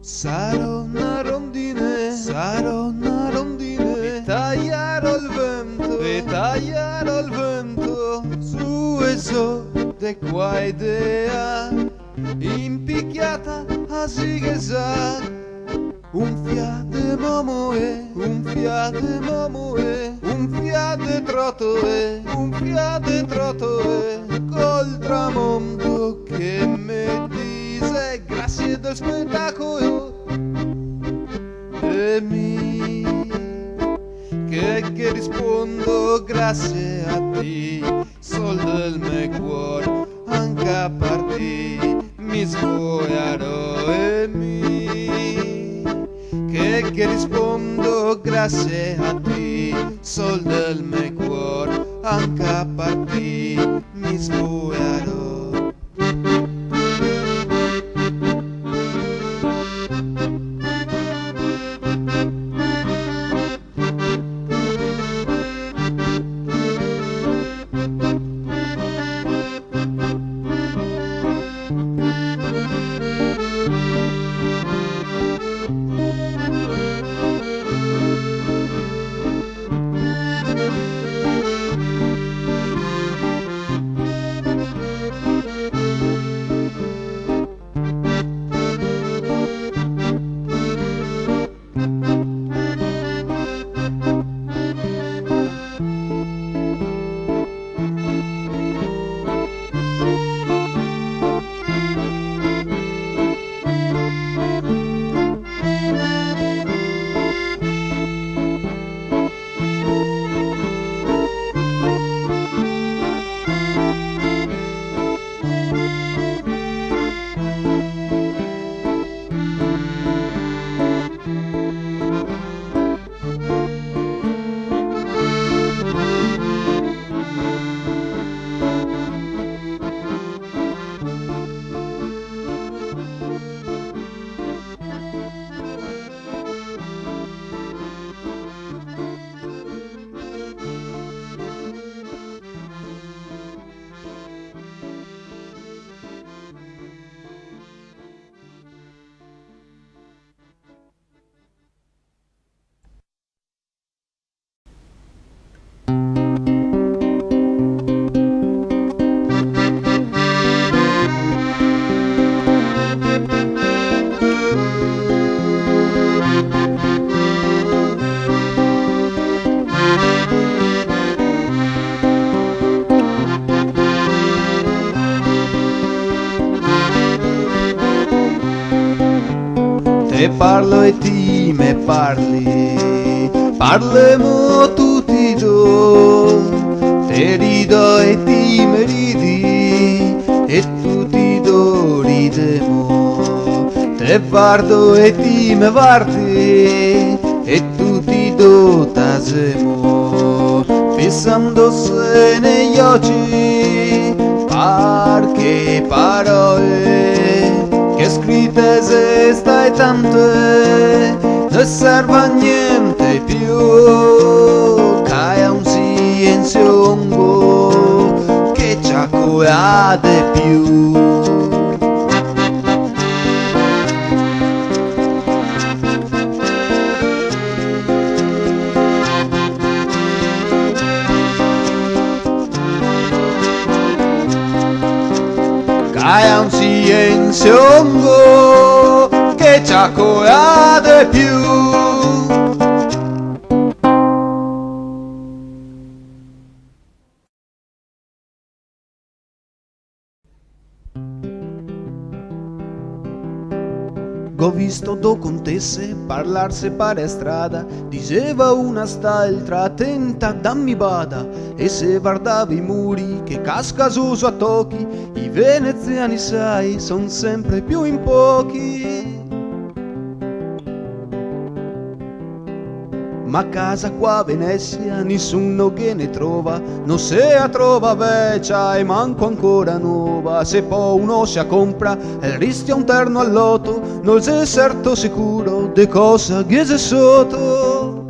Sarò una rondine, e taglierò il vento, su e su, de qua e de là, impicchiata a zigzag. Un fiate momoe, un fiate momoe, un fiate trottoe, col tramonto che mi dice grazie del spettacolo. E che rispondo grazie a te, sol del mio cuore, anche a partì mi sfogliarò e che rispondo grazie a te, sol del mio cuore, anche a partì mi sfogliarò. Te parlo e ti me parli, parlemo tutti e due. Te rido e ti me ridi, e tutti e due ridemo. Te guardo e ti me guardi, e tutti e due tacemo. Fissandosi negli occhi, qualche parole che scritte se stai tante, non serve a niente più, che un silenzio lungo che ci accade più. Hai un silenzio lungo che ci accade più. Ho visto due contesse parlarsi per strada, diceva una st'altra attenta dammi bada, e se guardavi i muri che casca su a tocchi, i veneziani sai son sempre più in pochi. Ma a casa qua a Venezia nessuno che ne trova, non se a trova vecchia e manco ancora nuova. Se poi uno si compra e rischia un terno al loto, non sei certo sicuro de cosa che c'è sotto.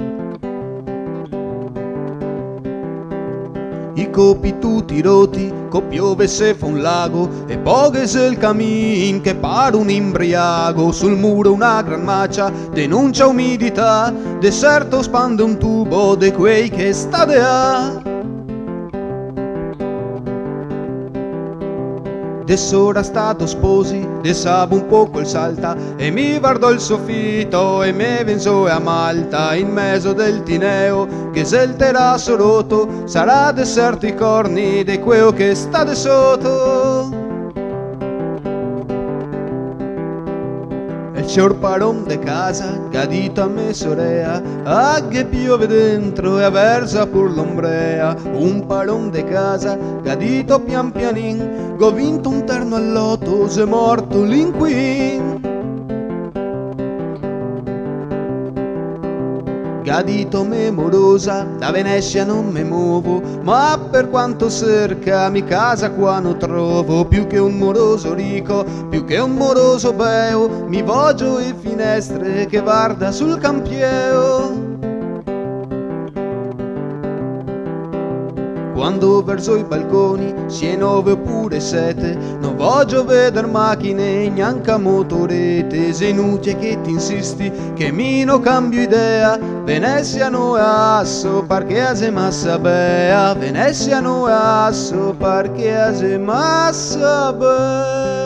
i copi tutti roti, co piove se fa un lago, e poghe se il camin che pare un imbriago. Sul muro una gran maccia denuncia umidità, deserto spande un tubo de quei che sta de a. De sora stato sposi, de sabo un poco il salta, e mi guardò il soffitto e me venzo a Malta, in mezzo del Tineo, che se il terrazzo rotto sarà deserto i corni de queo che sta de sotto. C'è un parón de casa, gadito a me sorea, a che piove dentro e avversa pur l'ombrea. Un parón de casa, gadito pian pianin, go vinto un terno al lotto, se morto l'inquin. Gadito memorosa, da Venezia non me muovo, ma per quanto cerca mi casa qua non trovo. Più che un moroso ricco, più che un moroso beo, mi voglio e finestre che guarda sul campieo. Quando verso i balconi, sia 9 oppure 7, non voglio veder macchine, neanche motorete. Se inutile che ti insisti, che mi no cambio idea. Venezia no è asso, perché ase massa bea. Venezia no è asso, perché ase massa bea.